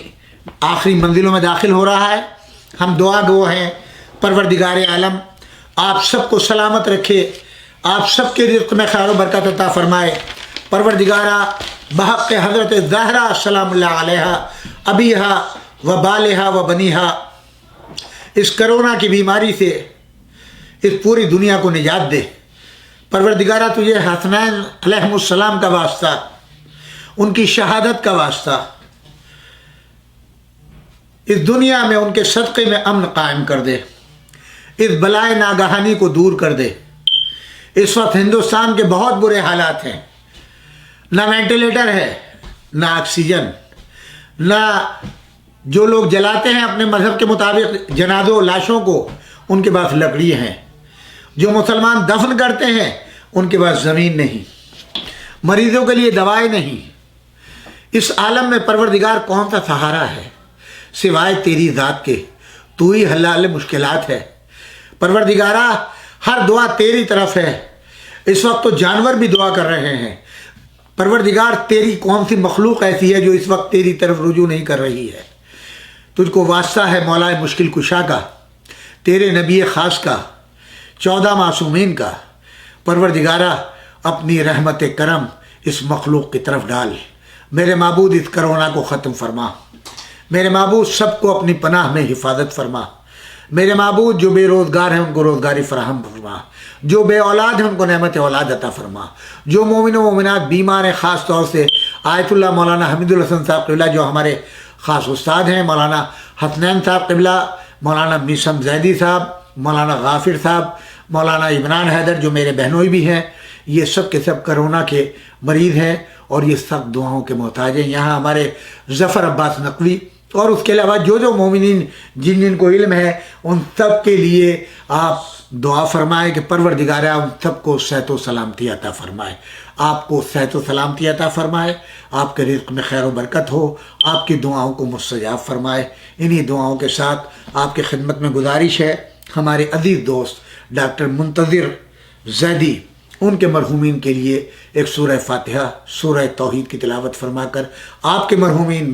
آخری منزلوں میں داخل ہو رہا ہے. ہم دعا گو ہیں پروردگار عالم آپ سب کو سلامت رکھے، آپ سب کے رزق میں خیر و برکت عطا فرمائے. پروردگارہ بحق حضرت زہرا سلام اللہ علیہا ابیہا و بالہا و بنیہا اس کرونا کی بیماری سے اس پوری دنیا کو نجات دے. پروردگارہ تجھے حسنین علیہ السلام کا واسطہ، ان کی شہادت کا واسطہ، اس دنیا میں ان کے صدقے میں امن قائم کر دے، اس بلائے ناگہانی کو دور کر دے. اس وقت ہندوستان کے بہت برے حالات ہیں، نہ وینٹیلیٹر ہے، نہ آکسیجن، نہ جو لوگ جلاتے ہیں اپنے مذہب کے مطابق جنازوں لاشوں کو، ان کے پاس لکڑی ہیں. جو مسلمان دفن کرتے ہیں ان کے پاس زمین نہیں، مریضوں کے لیے دوائیں نہیں. اس عالم میں پروردگار کون سا سہارا ہے سوائے تیری ذات کے؟ تو ہی حل مشکلات ہے. پروردگارہ ہر دعا تیری طرف ہے. اس وقت تو جانور بھی دعا کر رہے ہیں. پروردگار تیری کون سی مخلوق ایسی ہے جو اس وقت تیری طرف رجوع نہیں کر رہی ہے؟ تجھ کو واسطہ ہے مولا مشکل کشا کا، تیرے نبی خاص کا، 14 معصومین کا. پروردگارہ اپنی رحمت کرم اس مخلوق کی طرف ڈال. میرے معبود اس کرونا کو ختم فرما. میرے معبود سب کو اپنی پناہ میں حفاظت فرما. میرے معبود جو بے روزگار ہیں ان کو روزگاری فراہم فرما، جو بے اولاد ہیں ان کو نعمت اولاد عطا فرما، جو مومن و مومنات بیمار ہیں خاص طور سے آیت اللہ مولانا حمید الحسن صاحب قبلہ جو ہمارے خاص استاد ہیں، مولانا حسنین صاحب قبلہ، مولانا میسم زیدی صاحب، مولانا غافر صاحب، مولانا عمران حیدر جو میرے بہنوئی بھی ہیں، یہ سب کے سب کرونا کے مریض ہیں اور یہ سب دعاؤں کے محتاج ہیں. یہاں ہمارے ظفر عباس نقوی اور اس کے علاوہ جو مومنین جن کو علم ہے ان سب کے لیے آپ دعا فرمائیں کہ پروردگارہ ان سب کو صحت و سلامتی عطا فرمائے. آپ کو صحت و سلامتی عطا فرمائے، آپ کے رزق میں خیر و برکت ہو، آپ کی دعاؤں کو مستجاب فرمائے. انہی دعاؤں کے ساتھ آپ کی خدمت میں گزارش ہے ہمارے عزیز دوست ڈاکٹر منتظر زیدی، ان کے مرحومین کے لیے ایک سورہ فاتحہ، سورہ توحید کی تلاوت فرما کر آپ کے مرحومین،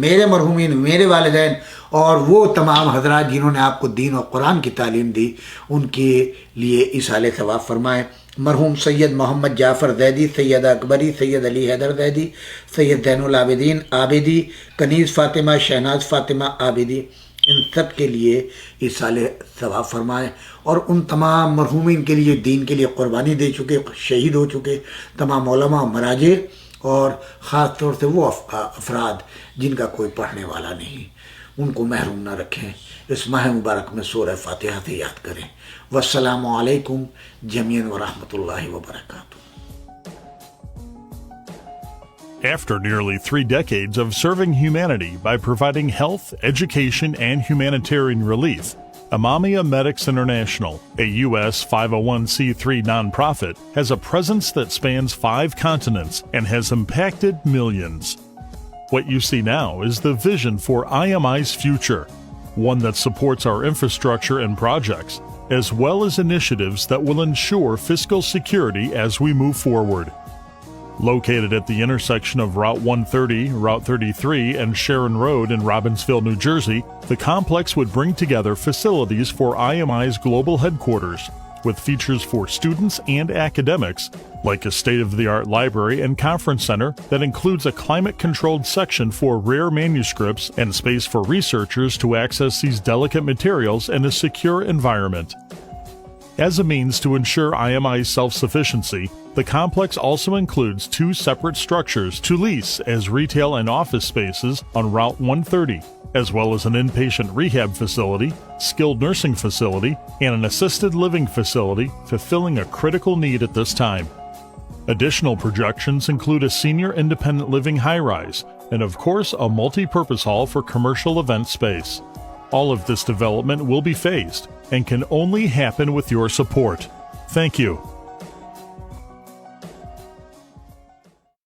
میرے والدین اور وہ تمام حضرات جنہوں نے آپ کو دین اور قرآن کی تعلیم دی ان کے لیے ایصال ثواب فرمائیں. مرحوم سید محمد جعفر زیدی، سید اکبری، سید علی حیدر زیدی، سید زین العابدین عابدی، کنیز فاطمہ، شہناز فاطمہ عابدی، ان سب کے لیے ایصال ثواب فرمائیں. اور ان تمام مرحومین کے لیے دین کے لیے قربانی دے چکے، شہید ہو چکے تمام علماء، مراجع اور خاص طور سے وہ افراد جن کا کوئی پڑھنے والا نہیں، ان کو محروم نہ رکھیں. اس ماہ مبارک میں سورہ فاتحہ سے یاد کریں. والسلام علیکم جمیعاً ورحمۃ اللہ وبرکاتہ. After nearly 3 decades of serving humanity by providing health, education, and humanitarian relief, Amamiya Medics International, a U.S. 501c3 nonprofit, has a presence that spans 5 continents and has impacted millions. What you see now is the vision for IMI's future, one that supports our infrastructure and projects, as well as initiatives that will ensure fiscal security as we move forward. Located at the intersection of Route 130, Route 33, and Sharon Road in Robbinsville, New Jersey, the complex would bring together facilities for IMI's global headquarters, with features for students and academics, like a state-of-the-art library and conference center that includes a climate-controlled section for rare manuscripts and space for researchers to access these delicate materials in a secure environment. As a means to ensure IMI's self-sufficiency, the complex also includes 2 separate structures to lease as retail and office spaces on Route 130, as well as an inpatient rehab facility, skilled nursing facility, and an assisted living facility, fulfilling a critical need at this time. Additional projections include a senior independent living high-rise, and of course a multi-purpose hall for commercial event space. All of this development will be phased and can only happen with your support. Thank you.